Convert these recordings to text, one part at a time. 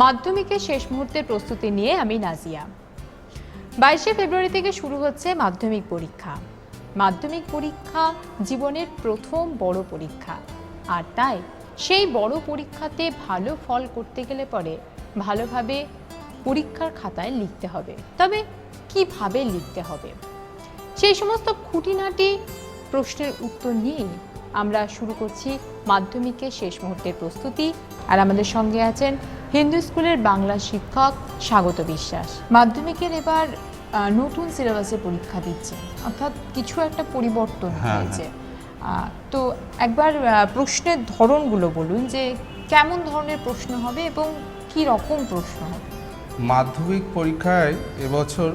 মাধ্যমিকের শেষ মুহূর্তের প্রস্তুতি নিয়ে আমি নাজিয়া। 22শে ফেব্রুয়ারি থেকে শুরু হচ্ছে মাধ্যমিক পরীক্ষা। মাধ্যমিক পরীক্ষা জীবনের প্রথম বড় পরীক্ষা, আর তাই সেই বড় পরীক্ষাতে ভালো ফল করতে গেলে পরে ভালোভাবে পরীক্ষার খাতায় লিখতে হবে। তবে কিভাবে লিখতে হবে, সেই সমস্ত খুঁটিনাটি প্রশ্নের উত্তর নিয়ে আমরা শুরু করছি মাধ্যমিকের শেষ মুহূর্তের প্রস্তুতি। আর আমাদের সঙ্গে আছেন হিন্দু স্কুলের বাংলা শিক্ষক স্বাগত বিশ্বাস। মাধ্যমিকের এবার নতুন সিলেবাসে পরীক্ষা দিচ্ছে, অর্থাৎ কিছু একটা পরিবর্তন হয়েছে। তো একবার প্রশ্নের ধরনগুলো বলুন, যে কেমন ধরনের প্রশ্ন হবে এবং কি রকম প্রশ্ন হবে। মাধ্যমিক পরীক্ষায় এবছর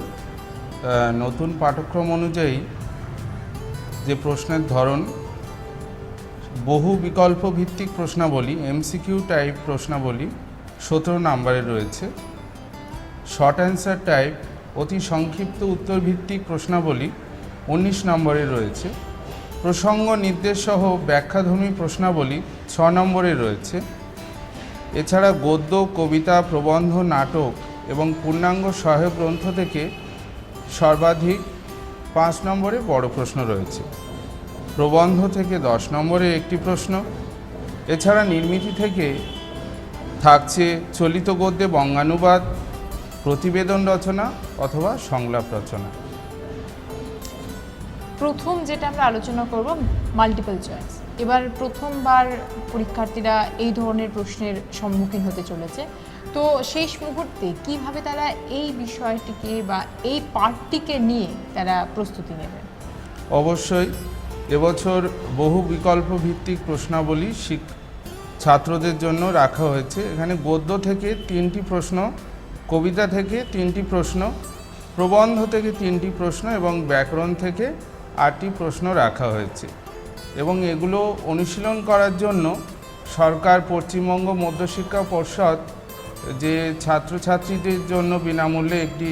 নতুন পাঠ্যক্রম অনুযায়ী যে প্রশ্নের ধরন, বহু বিকল্প ভিত্তিক প্রশ্নাবলী এমসিকিউ টাইপ প্রশ্নাবলী 17 নম্বরে রয়েছে। শর্ট অ্যান্সার টাইপ অতি সংক্ষিপ্ত উত্তর ভিত্তিক প্রশ্নাবলী 19 নম্বরে রয়েছে। প্রসঙ্গ নির্দেশ সহ ব্যাখ্যাধর্মী প্রশ্নাবলী 6 নম্বরে রয়েছে। এছাড়া গদ্য, কবিতা, প্রবন্ধ, নাটক এবং পূর্ণাঙ্গ সহায়ক গ্রন্থ থেকে সর্বাধিক 5 নম্বরে বড় প্রশ্ন রয়েছে। প্রবন্ধ থেকে 10 নম্বরে একটি প্রশ্ন। এছাড়া নির্মিতি থেকে থাকছে চলিত গদ্যে বঙ্গানুবাদ, প্রতিবেদন রচনা অথবা সংলাপ রচনা। প্রথম যেটা আমরা আলোচনা করব, মাল্টিপল চয়েস। এবার প্রথমবার পরীক্ষার্থীরা এই ধরনের প্রশ্নের সম্মুখীন হতে চলেছে। তো শেষ মুহূর্তে কিভাবে তারা এই বিষয়টিকে বা এই পার্টটিকে নিয়ে তারা প্রস্তুতি নেবে? অবশ্যই এবছর বহু বিকল্প ভিত্তিক প্রশ্নাবলী ছাত্রদের জন্য রাখা হয়েছে। এখানে গদ্য থেকে 3টি প্রশ্ন, কবিতা থেকে 3টি প্রশ্ন, প্রবন্ধ থেকে 3টি প্রশ্ন এবং ব্যাকরণ থেকে 8টি প্রশ্ন রাখা হয়েছে। এবং এগুলো অনুশীলন করার জন্য সরকার পশ্চিমবঙ্গ মধ্যশিক্ষা পর্ষদ যে ছাত্রছাত্রীদের জন্য বিনামূল্যে একটি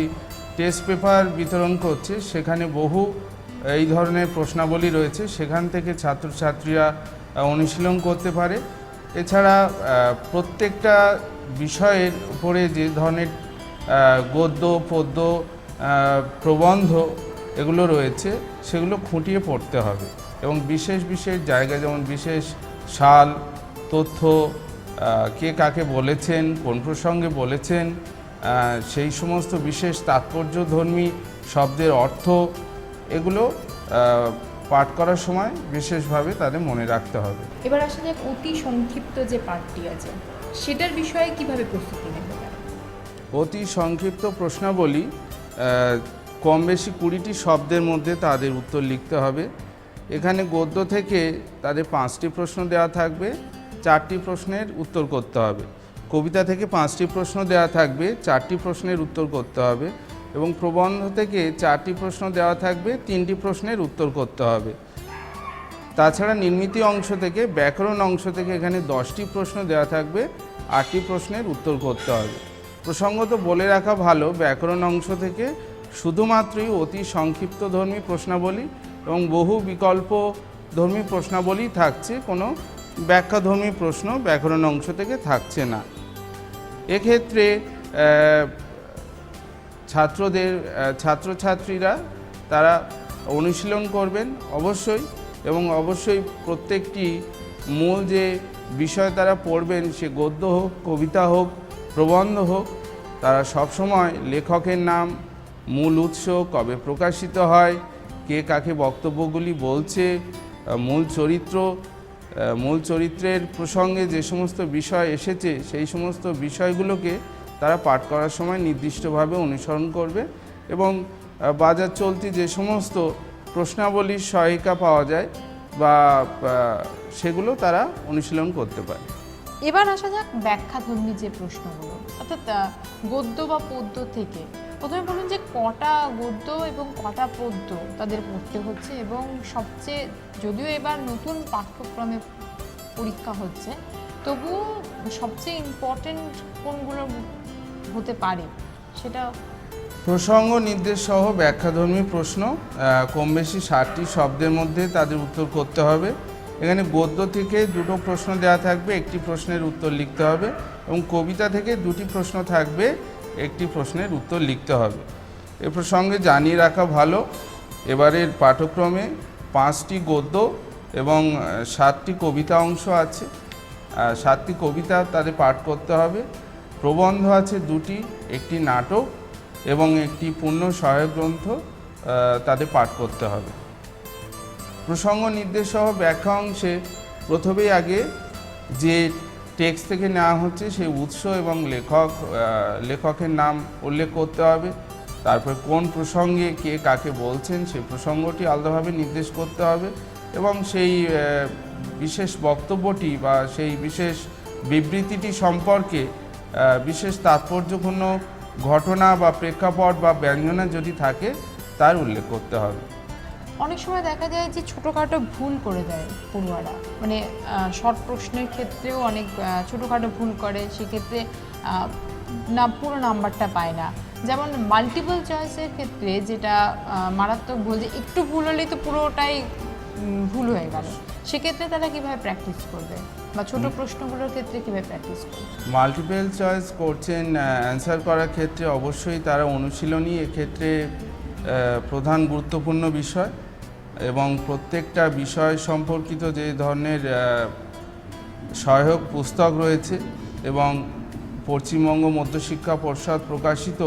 টেস্ট পেপার বিতরণ করছে, সেখানে বহু এই ধরনের প্রশ্নাবলী রয়েছে, সেখান থেকে ছাত্রছাত্রীরা অনুশীলন করতে পারে। এছাড়া প্রত্যেকটা বিষয়ের উপরে যে ধরনের গদ্য, পদ্য, প্রবন্ধ এগুলো রয়েছে, সেগুলো খুঁটিয়ে পড়তে হবে। এবং বিশেষ বিশেষ জায়গা, যেমন বিশেষ সাল, তথ্য, কে কাকে বলেছেন, কোন প্রসঙ্গে বলেছেন, সেই সমস্ত বিশেষ তাৎপর্যধর্মী শব্দের অর্থ, এগুলো পাঠ করার সময় বিশেষভাবে তাদের মনে রাখতে হবে। এবার আসলে অতি সংক্ষিপ্ত যে পাঠটি আছে, সেটার বিষয়ে কিভাবে প্রস্তুতি নেবে? অতি সংক্ষিপ্ত প্রশ্নাবলী কম বেশি 20টি শব্দের মধ্যে তাদের উত্তর লিখতে হবে। এখানে গদ্য থেকে তাদের 5টি প্রশ্ন দেওয়া থাকবে, 4টি প্রশ্নের উত্তর করতে হবে। কবিতা থেকে 5টি প্রশ্ন দেওয়া থাকবে, 4টি প্রশ্নের উত্তর করতে হবে। এবং প্রবন্ধ থেকে 4টি প্রশ্ন দেওয়া থাকবে, 3টি প্রশ্নের উত্তর করতে হবে। তাছাড়া নির্মিতি অংশ থেকে, ব্যাকরণ অংশ থেকে এখানে 10টি প্রশ্ন দেওয়া থাকবে, 8টি প্রশ্নের উত্তর করতে হবে। প্রসঙ্গত বলে রাখা ভালো, ব্যাকরণ অংশ থেকে শুধুমাত্রই অতি সংক্ষিপ্ত ধর্মী প্রশ্নাবলী এবং বহু বিকল্প ধর্মী প্রশ্নাবলী থাকছে, কোনো ব্যাখ্যাধর্মী প্রশ্ন ব্যাকরণ অংশ থেকে থাকছে না। এক্ষেত্রে ছাত্রছাত্রীরা তারা অনুশীলন করবেন অবশ্যই, এবং অবশ্যই প্রত্যেকটি মূল যে বিষয় তারা পড়বেন, সে গদ্য হোক, কবিতা হোক, প্রবন্ধ হোক, তারা সবসময় লেখকের নাম, মূল উৎস, কবে প্রকাশিত হয়, কে কাকে বক্তব্যগুলি বলছে, মূল চরিত্রের প্রসঙ্গে যে সমস্ত বিষয় এসেছে, সেই সমস্ত বিষয়গুলোকে তারা পাঠ করার সময় নির্দিষ্টভাবে অনুসরণ করবে। এবং বাজার চলতি যে সমস্ত প্রশ্নাবলীর সহায়িকা পাওয়া যায় বা সেগুলো তারা অনুশীলন করতে পারে। এবার আসা যাক ব্যাখ্যাধর্মী যে প্রশ্নগুলো, অর্থাৎ গদ্য বা পদ্য থেকে। প্রথমে বলুন যে কটা গদ্য এবং কটা পদ্য তাদের পড়তে হচ্ছে, এবং সবচেয়ে, যদিও এবার নতুন পাঠ্যক্রমে পরীক্ষা হচ্ছে, তবুও সবচেয়ে ইম্পর্টেন্ট কোনগুলো হতে পারে সেটা? প্রসঙ্গ নির্দেশ সহ ব্যাখ্যাধর্মী প্রশ্ন কম বেশি 60টি শব্দের মধ্যে তাদের উত্তর করতে হবে। এখানে গদ্য থেকে 2টো প্রশ্ন দেওয়া থাকবে, একটি প্রশ্নের উত্তর লিখতে হবে। এবং কবিতা থেকে 2টি প্রশ্ন থাকবে, একটি প্রশ্নের উত্তর লিখতে হবে। এ প্রসঙ্গে জানিয়ে রাখা ভালো, এবারের পাঠ্যক্রমে 5টি গদ্য এবং 7টি কবিতা অংশ আছে। 7টি কবিতা তাদের পাঠ করতে হবে, প্রবন্ধ আছে 2টি, একটি নাটক এবং একটি পূর্ণ সহায়ক গ্রন্থ তাদের পাঠ করতে হবে। প্রসঙ্গ নির্দেশ সহ ব্যাখ্যা অংশে প্রথমেই আগে যে টেক্সট থেকে নেওয়া হচ্ছে সেই উৎস এবং লেখকের নাম উল্লেখ করতে হবে। তারপর কোন প্রসঙ্গে কে কাকে বলছেন সেই প্রসঙ্গটি আলাদাভাবে নির্দেশ করতে হবে এবং সেই বিশেষ বক্তব্যটি বা সেই বিশেষ বিবৃতিটি সম্পর্কে বিশেষ তাৎপর্যপূর্ণ ঘটনা বা প্রেক্ষাপট বা ব্যঞ্জনা যদি থাকে তার উল্লেখ করতে হবে। অনেক সময় দেখা যায় যে ছোটোখাটো ভুল করে দেয় পড়ুয়ারা, মানে শর্ট প্রশ্নের ক্ষেত্রেও অনেক ছোটোখাটো ভুল করে, সেক্ষেত্রে না পুরো নাম্বারটা পায় না। যেমন মাল্টিপল চয়েসের ক্ষেত্রে যেটা মারাত্মক ভুল, যে একটু ভুল হলেই তো পুরোটাই ভুল হয়ে গেল, সেক্ষেত্রে তারা কীভাবে প্র্যাকটিস করবে বা ছোটো প্রশ্নগুলোর ক্ষেত্রে কীভাবে প্র্যাকটিস করবে? মাল্টিপল চয়েস করছেন অ্যান্সার করার ক্ষেত্রে অবশ্যই তারা অনুশীলনী এক্ষেত্রে প্রধান গুরুত্বপূর্ণ বিষয় এবং প্রত্যেকটা বিষয় সম্পর্কিত যে ধরনের সহায়ক পুস্তক রয়েছে এবং পশ্চিমবঙ্গ মধ্যশিক্ষা পর্ষদ প্রকাশিত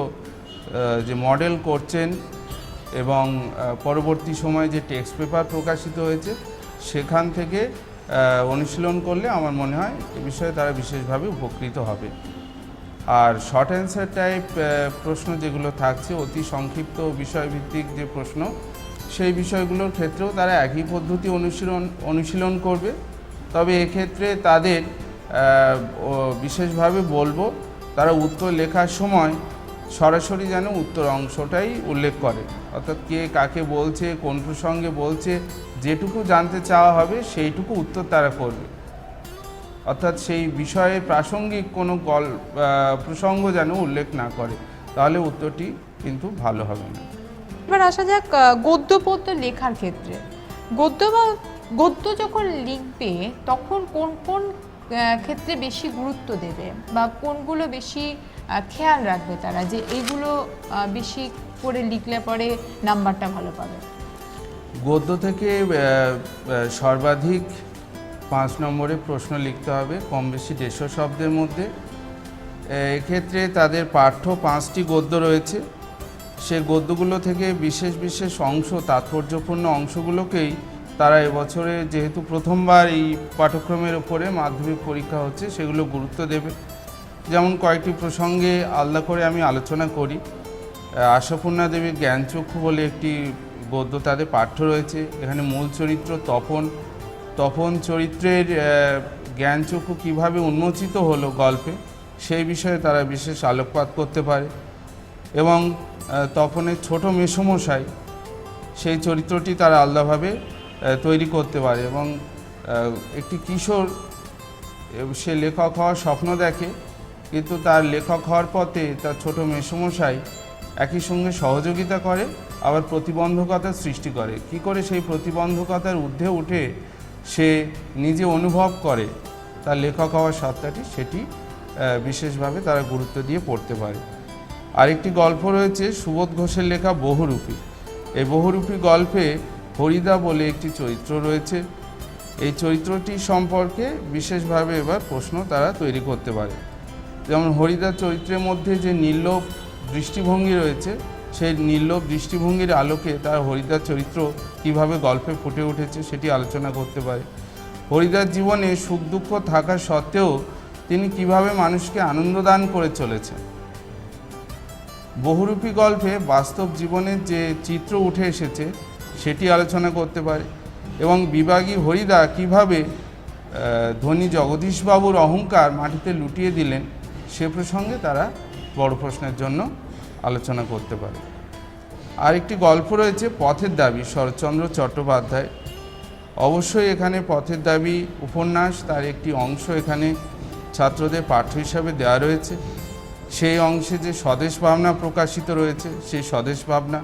যে মডেল করছেন এবং পরবর্তী সময়ে যে টেক্সট পেপার প্রকাশিত হয়েছে সেখান থেকে অনুশীলন করলে আমার মনে হয় এ বিষয়ে তারা বিশেষভাবে উপকৃত হবে। আর শর্ট অ্যান্সার টাইপ প্রশ্ন যেগুলো থাকছে, অতি সংক্ষিপ্ত বিষয়ভিত্তিক যে প্রশ্ন, সেই বিষয়গুলোর ক্ষেত্রেও তারা একই পদ্ধতি অনুশীলন করবে। তবে এক্ষেত্রে তাদের বিশেষভাবে বলবো তারা উত্তর লেখার সময় সরাসরি যেন উত্তর অংশটাই উল্লেখ করে, অর্থাৎ কে কাকে বলছে, কোন প্রসঙ্গে বলছে, যেটুকু জানতে চাওয়া হবে সেইটুকু উত্তর তারা করবে, অর্থাৎ সেই বিষয়ে প্রাসঙ্গিক কোনো প্রসঙ্গ যেন উল্লেখ না করে, তাহলে উত্তরটি কিন্তু ভালো হবে না। এবার আসা যাক গদ্য পদ্য লেখার ক্ষেত্রে। গদ্য যখন লিখবে তখন কোন কোন ক্ষেত্রে বেশি গুরুত্ব দেবে বা কোনগুলো বেশি খেয়াল রাখবে তারা, যে এইগুলো বেশি করে লিখলে পরে নাম্বারটা ভালো পাবে? গদ্য থেকে সর্বাধিক 5 নম্বরে প্রশ্ন লিখতে হবে, কম বেশি 150 শব্দের মধ্যে। এক্ষেত্রে তাদের পাঠ্য 5টি গদ্য রয়েছে, সে গদ্যগুলো থেকে বিশেষ বিশেষ অংশ, তাৎপর্যপূর্ণ অংশগুলোকেই তারা এবছরে যেহেতু প্রথমবার এই পাঠ্যক্রমের উপরে মাধ্যমিক পরীক্ষা হচ্ছে সেগুলো গুরুত্ব দেবে। যেমন কয়েকটি প্রসঙ্গে আলাদা করে আমি আলোচনা করি। আশাপূর্ণা দেবীর জ্ঞানচক্ষু বলে একটি গদ্য তাদের পাঠ্য রয়েছে। এখানে মূল চরিত্র তপন চরিত্রের জ্ঞানচক্ষু কীভাবে উন্মোচিত হলো গল্পে, সেই বিষয়ে তারা বিশেষ আলোকপাত করতে পারে। এবং তপনের ছোট মেসোমশাই, সেই চরিত্রটি তারা আলাদাভাবে তৈরি করতে পারে এবং একটি কিশোর সে লেখক হওয়ার স্বপ্ন দেখে, কিন্তু তার লেখক হওয়ার পথে তার ছোট মেসোমশাই একই সঙ্গে সহযোগিতা করে, আবার প্রতিবন্ধকতার সৃষ্টি করে। কি করে সেই প্রতিবন্ধকতার ঊর্ধ্বে উঠে সে নিজে অনুভব করে তার লেখক হওয়ার সত্তাটি, সেটি বিশেষভাবে তারা গুরুত্ব দিয়ে পড়তে পারে। আরেকটি গল্প রয়েছে সুবোধ ঘোষের লেখা বহুরূপী। এই বহুরূপী গল্পে হরিদা বলে একটি চরিত্র রয়েছে। এই চরিত্রটি সম্পর্কে বিশেষভাবে এবার প্রশ্ন তারা তৈরি করতে পারে। যেমন হরিদার চরিত্রের মধ্যে যে নির্লোভ দৃষ্টিভঙ্গি রয়েছে, সেই নির্লোভ দৃষ্টিভঙ্গির আলোকে তার হরিদার চরিত্র কিভাবে গল্পে ফুটে উঠেছে সেটি আলোচনা করতে পারে। হরিদার জীবনে সুখ দুঃখ থাকা সত্ত্বেও তিনি কিভাবে মানুষকে আনন্দ দান করে চলেছেন। বহুরূপী গল্পে বাস্তব জীবনের যে চিত্র উঠে এসেছে সেটি আলোচনা করতে পারে এবং বিভাগী হরিদা কিভাবে ধনী জগদীশবাবুর অহংকার মাটিতে লুটিয়ে দিলেন সে প্রসঙ্গে তারা বড় প্রশ্নের জন্য আলোচনা করতে পারে। আরেকটি গল্প রয়েছে পথের দাবি, শরৎচন্দ্র চট্টোপাধ্যায়। অবশ্যই এখানে পথের দাবি উপন্যাস, তার একটি অংশ এখানে ছাত্রদের পাঠ্য হিসাবে দেওয়া রয়েছে। সেই অংশে যে স্বদেশ ভাবনা প্রকাশিত রয়েছে, সেই স্বদেশ ভাবনা,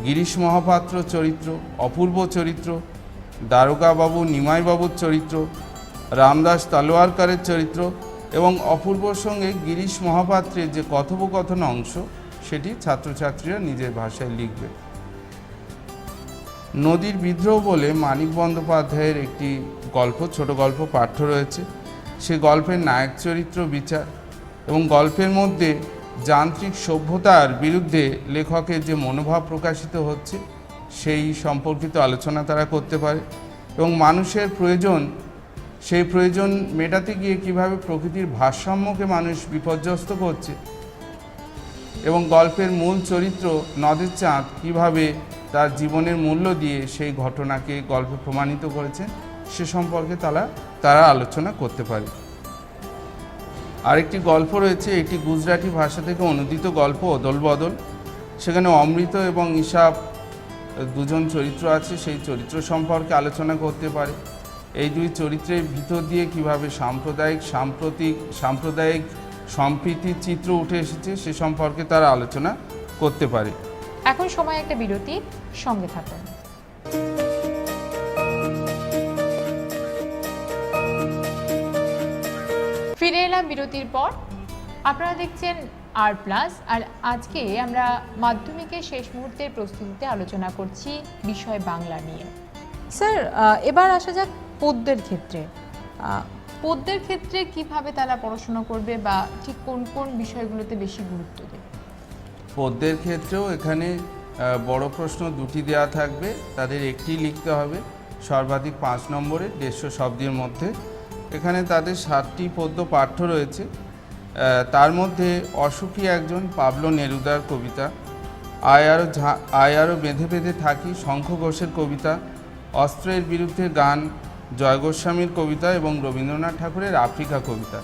গিরিশ মহাপাত্র চরিত্র, অপূর্ব চরিত্র, দারোগাবাবু নিমাইবাবুর চরিত্র, রামদাস তলোয়ারকারের চরিত্র, এবং অপূর্বর সঙ্গে গিরিশ মহাপাত্রের যে কথোপকথন অংশ সেটি ছাত্রছাত্রীরা নিজের ভাষায় লিখবে। নদীর বিদ্রোহ বলে মানিক বন্দ্যোপাধ্যায়ের একটি গল্প, ছোট গল্প পাঠ্য রয়েছে। সে গল্পের নায়ক চরিত্র বিচার এবং গল্পের মধ্যে যান্ত্রিক সভ্যতার বিরুদ্ধে লেখকের যে মনোভাব প্রকাশিত হচ্ছে সেই সম্পর্কিত আলোচনা তারা করতে পারে এবং মানুষের প্রয়োজন, সেই প্রয়োজন মেটাতে গিয়ে কিভাবে প্রকৃতির ভারসাম্যকে মানুষ বিপর্যস্ত করছে এবং গল্পের মূল চরিত্র নদের চাঁদ কীভাবে তার জীবনের মূল্য দিয়ে সেই ঘটনাকে গল্পে প্রমাণিত করেছে সে সম্পর্কে তারা আলোচনা করতে পারে। আরেকটি গল্প রয়েছে, এটি গুজরাটি ভাষা থেকে অনুদিত গল্প অদল বদল। সেখানে অমৃত এবং ঈশাব দুজন চরিত্র আছে, সেই চরিত্র সম্পর্কে আলোচনা করতে পারে। এই দুই চরিত্রের ভিতর দিয়ে কীভাবে সাম্প্রদায়িক সম্প্রীতির চিত্র উঠে এসেছে সে সম্পর্কে তারা আলোচনা করতে পারে। এখন সময় একটা বিরতির, সঙ্গে থাকুন। ফিরে এলাম বিরতির পর। আপনারা দেখছেন R+, আর আজকে আমরা মাধ্যমিকের শেষ মুহূর্তের প্রস্তুতিতে আলোচনা করছি বিষয় বাংলা নিয়ে। স্যার, এবার আসা যাক পদ্যের ক্ষেত্রে। পদ্যের ক্ষেত্রে কিভাবে তারা পড়াশোনা করবে বা ঠিক কোন কোন বিষয়গুলোতে বেশি গুরুত্ব দেবে? পদ্যের ক্ষেত্রেও এখানে বড় প্রশ্ন দুটি দেওয়া থাকবে, তাদের একটি লিখতে হবে, সর্বাধিক 5 নম্বরে 150 শব্দের মধ্যে। এখানে তাদের 7টি পদ্য পাঠ্য রয়েছে। তার মধ্যে অসুখী একজন পাবলো নেরুদার কবিতা, আয় আরো বেঁধে বেঁধে থাকি শঙ্খ ঘোষের কবিতা, অস্ত্রের বিরুদ্ধে গান জয় গোস্বামীর কবিতা এবং রবীন্দ্রনাথ ঠাকুরের আফ্রিকা কবিতা।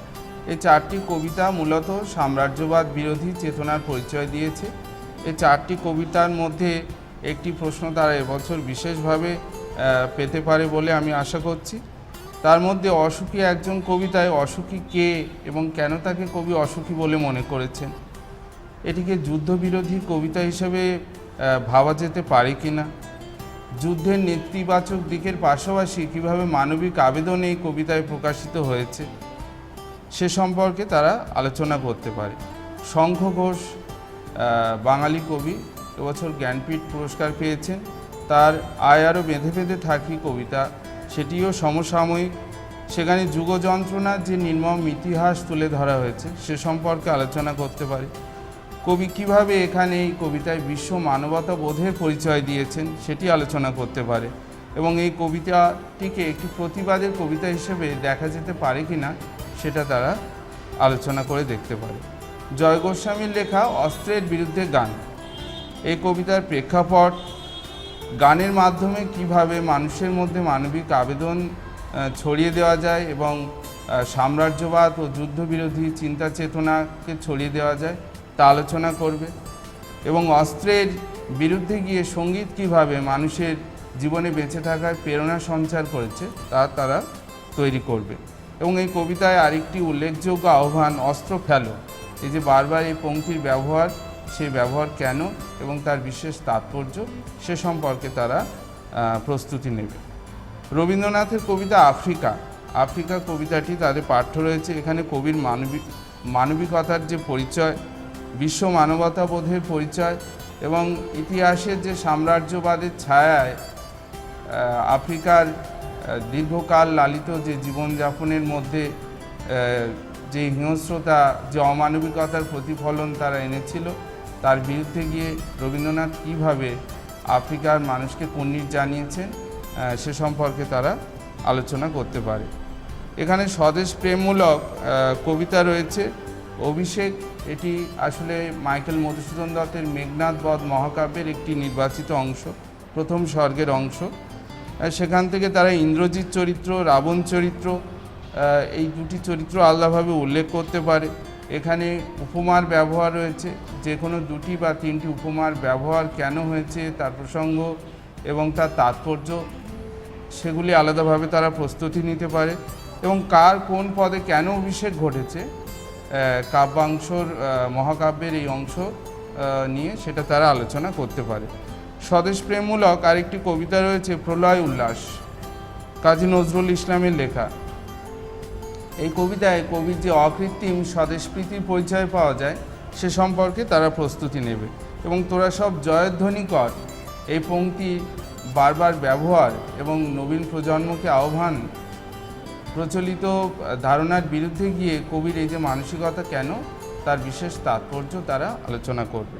এই 4টি কবিতা মূলত সাম্রাজ্যবাদ বিরোধী চেতনার পরিচয় দিয়েছে। এই 4টি কবিতার মধ্যে একটি প্রশ্ন তারা এবছর বিশেষভাবে পেতে পারে বলে আমি আশা করছি। তার মধ্যে অসুখী একজন কবিতায় অসুখী কে এবং কেন তাকে কবি অসুখী বলে মনে করেছেন, এটিকে যুদ্ধবিরোধী কবিতা হিসেবে ভাবা যেতে পারে কিনা, যুদ্ধের নেতিবাচক দিকের পাশাপাশি কীভাবে মানবিক আবেদন এই কবিতায় প্রকাশিত হয়েছে সে সম্পর্কে তারা আলোচনা করতে পারে। শঙ্খ ঘোষ বাঙালি কবি, এবছর জ্ঞানপীঠ পুরস্কার পেয়েছেন। তার আয় আরো বেঁধে বেঁধে থাকি কবিতা, সেটিও সমসাময়িক। সেখানে যুগযন্ত্রণার যে নির্মম ইতিহাস তুলে ধরা হয়েছে সে সম্পর্কে আলোচনা করতে পারে। কবি কিভাবে এখানে এই কবিতায় বিশ্ব মানবতা বোধের পরিচয় দিয়েছেন সেটি আলোচনা করতে পারে এবং এই কবিতাটিকে একটি প্রতিবাদের কবিতা হিসেবে দেখা যেতে পারে কিনা সেটা তারা আলোচনা করে দেখতে পারে। জয় গোস্বামীর লেখা অস্ত্রের বিরুদ্ধে গান, এই কবিতার প্রেক্ষাপট, গানের মাধ্যমে কিভাবে মানুষের মধ্যে মানবিক আবেদন ছড়িয়ে দেওয়া যায় এবং সাম্রাজ্যবাদ ও যুদ্ধবিরোধী চিন্তা চেতনাকে ছড়িয়ে দেওয়া যায় তা আলোচনা করবে এবং অস্ত্রের বিরুদ্ধে গিয়ে সঙ্গীত কিভাবে মানুষের জীবনে বেঁচে থাকার প্রেরণা সঞ্চার করেছে তা তারা তৈরি করবে। এবং এই কবিতায় আরেকটি উল্লেখযোগ্য আহ্বান, অস্ত্র ফেলো, এই যে বারবার এই পংক্তির ব্যবহার, সেই ব্যবহার কেন এবং তার বিশেষ তাৎপর্য সে সম্পর্কে তারা প্রস্তুতি নেবে। রবীন্দ্রনাথের কবিতা আফ্রিকা কবিতাটি তাদের পাঠ্য রয়েছে। এখানে কবির মানবিকতার যে পরিচয়, বিশ্ব মানবতাবোধের পরিচয় এবং ইতিহাসের যে সাম্রাজ্যবাদের ছায়ায় আফ্রিকার দীর্ঘকাল লালিত যে জীবনযাপনের মধ্যে যে হিংস্রতা, যে অমানবিকতার প্রতিফলন তারা এনেছিল, তার বিরুদ্ধে গিয়ে রবীন্দ্রনাথ কীভাবে আফ্রিকার মানুষকে কুর্নিশ জানিয়েছেন সে সম্পর্কে তারা আলোচনা করতে পারে। এখানে স্বদেশ প্রেমমূলক কবিতা রয়েছে। অভিষেক, এটি আসলে মাইকেল মধুসূদন দত্তের মেঘনাদ বধ মহাকাব্যের একটি নির্বাচিত অংশ, প্রথম স্বর্গের অংশ। সেখান থেকে তারা ইন্দ্রজিৎ চরিত্র, রাবণ চরিত্র, এই দুটি চরিত্র আলাদাভাবে উল্লেখ করতে পারে। এখানে উপমার ব্যবহার রয়েছে, যে কোনো 2টি বা 3টি উপমার ব্যবহার কেন হয়েছে তার প্রসঙ্গ এবং তার তাৎপর্য সেগুলি আলাদাভাবে তারা প্রস্তুতি নিতে পারে এবং কার কোন পদে কেন অভিষেক ঘটেছে কাব্যাংশর মহাকাব্যের এই অংশ নিয়ে সেটা তারা আলোচনা করতে পারে। স্বদেশ প্রেমমূলক আরেকটি কবিতা রয়েছে প্রলয় উল্লাস, কাজী নজরুল ইসলামের লেখা। এই কবিতায় কবির যে অকৃত্রিম স্বদেশপ্রীতির পরিচয় পাওয়া যায় সে সম্পর্কে তারা প্রস্তুতি নেবে। এবং তোরা সব জয়ধ্বনি কর এই পংক্তি বারবার ব্যবহার এবং নবীন প্রজন্মকে আহ্বান, প্রচলিত ধারণার বিরুদ্ধে গিয়ে কবির এই যে মানসিকতা কেন, তার বিশেষ তাৎপর্য তারা আলোচনা করবে।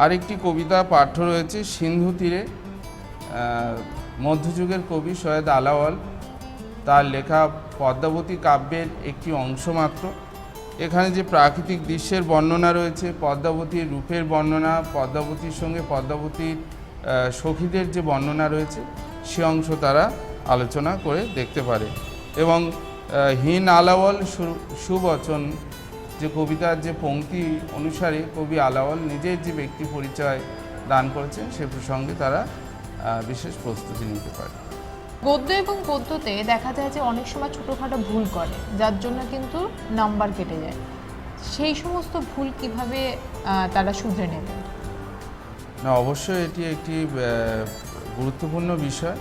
আরেকটি কবিতা পাঠ্য রয়েছে সিন্ধু তীরে, মধ্যযুগের কবি সৈয়দ আলাওল, তার লেখা পদ্মাবতী কাব্যের একটি অংশ মাত্র। এখানে যে প্রাকৃতিক দৃশ্যের বর্ণনা রয়েছে, পদ্মাবতীর রূপের বর্ণনা, পদ্মাবতীর সঙ্গে পদ্মাবতীর সখীদের যে বর্ণনা রয়েছে সে অংশ তারা আলোচনা করে দেখতে পারে। এবং হিন আলাওল সুবচন যে কবিতার যে পংক্তি অনুসারে কবি আলাওল নিজের যে ব্যক্তি পরিচয় দান করেছেন সে প্রসঙ্গে তারা বিশেষ প্রস্তুতি নিতে পারে। গদ্য এবং পদ্যতে দেখা যায় যে অনেক সময় ছোটোখাটো ভুল করে, যার জন্য কিন্তু নাম্বার কেটে যায়। সেই সমস্ত ভুল কিভাবে তারা শুধরে নেবে? না, অবশ্যই এটি একটি গুরুত্বপূর্ণ বিষয়।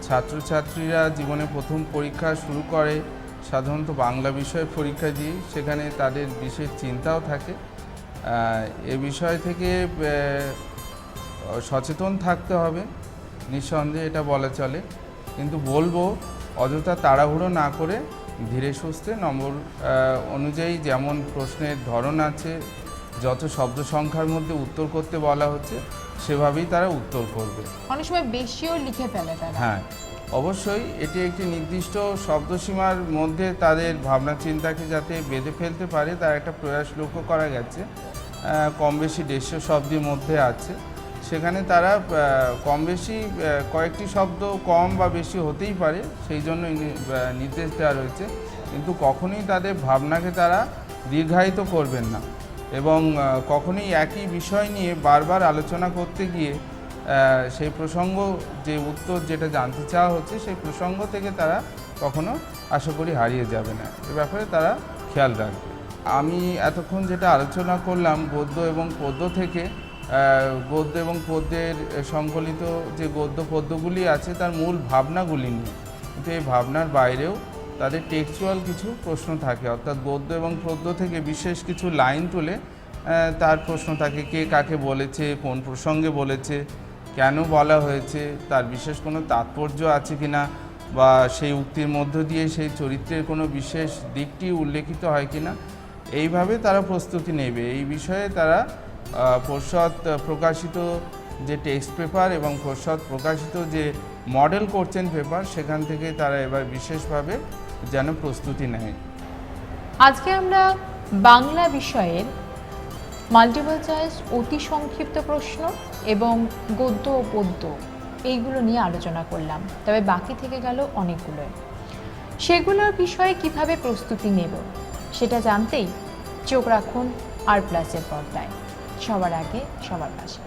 ছাত্রছাত্রীরা জীবনে প্রথম পরীক্ষা শুরু করে সাধারণত বাংলা বিষয়ের পরীক্ষা দিয়ে, সেখানে তাদের বিশেষ চিন্তাও থাকে। এ বিষয় থেকে সচেতন থাকতে হবে, নিঃসন্দেহে এটা বলা চলে। কিন্তু বলবো অযথা তাড়াহুড়ো না করে ধীরে সুস্থে নম্বর অনুযায়ী, যেমন প্রশ্নের ধরন আছে, যত শব্দ সংখ্যার মধ্যে উত্তর করতে বলা হচ্ছে সেভাবেই তারা উত্তর করবে। অনেক সময় বেশিও লিখে ফেলে তারা। হ্যাঁ, অবশ্যই এটি একটি নির্দিষ্ট শব্দসীমার মধ্যে তাদের ভাবনা চিন্তাকে যাতে বেঁধে ফেলতে পারে তার একটা প্রয়াস লক্ষ্য করা গেছে। কম বেশি 150 শব্দের মধ্যে আছে, সেখানে তারা কম বেশি কয়েকটি শব্দ কম বা বেশি হতেই পারে, সেই জন্য নির্দেশ দেওয়া রয়েছে। কিন্তু কখনোই তাদের ভাবনাকে তারা দীর্ঘায়িত করবেন না এবং কখনোই একই বিষয় নিয়ে বারবার আলোচনা করতে গিয়ে সেই প্রসঙ্গ, যে উত্তর যেটা জানতে চাওয়া হচ্ছে সেই প্রসঙ্গ থেকে তারা কখনো আশা করি হারিয়ে যাবে না। এ ব্যাপারে তারা খেয়াল রাখবে। আমি এতক্ষণ যেটা আলোচনা করলাম গদ্য এবং পদ্য থেকে, গদ্য এবং পদ্যের সংকলিত যে গদ্য পদ্যগুলি আছে তার মূল ভাবনাগুলি নিয়ে, কিন্তু এই ভাবনার বাইরেও তাদের টেক্সচুয়াল কিছু প্রশ্ন থাকে, অর্থাৎ গদ্য এবং পদ্য থেকে বিশেষ কিছু লাইন তুলে তার প্রশ্ন থাকে, কে কাকে বলেছে, কোন প্রসঙ্গে বলেছে, কেন বলা হয়েছে, তার বিশেষ কোনো তাৎপর্য আছে কিনা, বা সেই উক্তির মধ্য দিয়ে সেই চরিত্রের কোনো বিশেষ দিকটি উল্লেখিত হয় কিনা, এইভাবে তারা প্রস্তুতি নেবে। এই বিষয়ে তারা পর্ষদ প্রকাশিত যে টেক্সট পেপার এবং পর্ষদ প্রকাশিত যে মডেল কোশ্চেন পেপার, সেখান থেকে তারা এবার বিশেষভাবে যেন প্রস্তুতি নেয়। আজকে আমরা বাংলা বিষয়ের মাল্টিপল চয়েস, অতি সংক্ষিপ্ত প্রশ্ন এবং গদ্য ও পদ্য এইগুলো নিয়ে আলোচনা করলাম, তবে বাকি থেকে গেল অনেকগুলো। সেগুলোর বিষয়ে কিভাবে প্রস্তুতি নেব সেটা জানতেই চোখ রাখুন আর প্লাসের পর্দায়। সবার আগে সবার পাশে।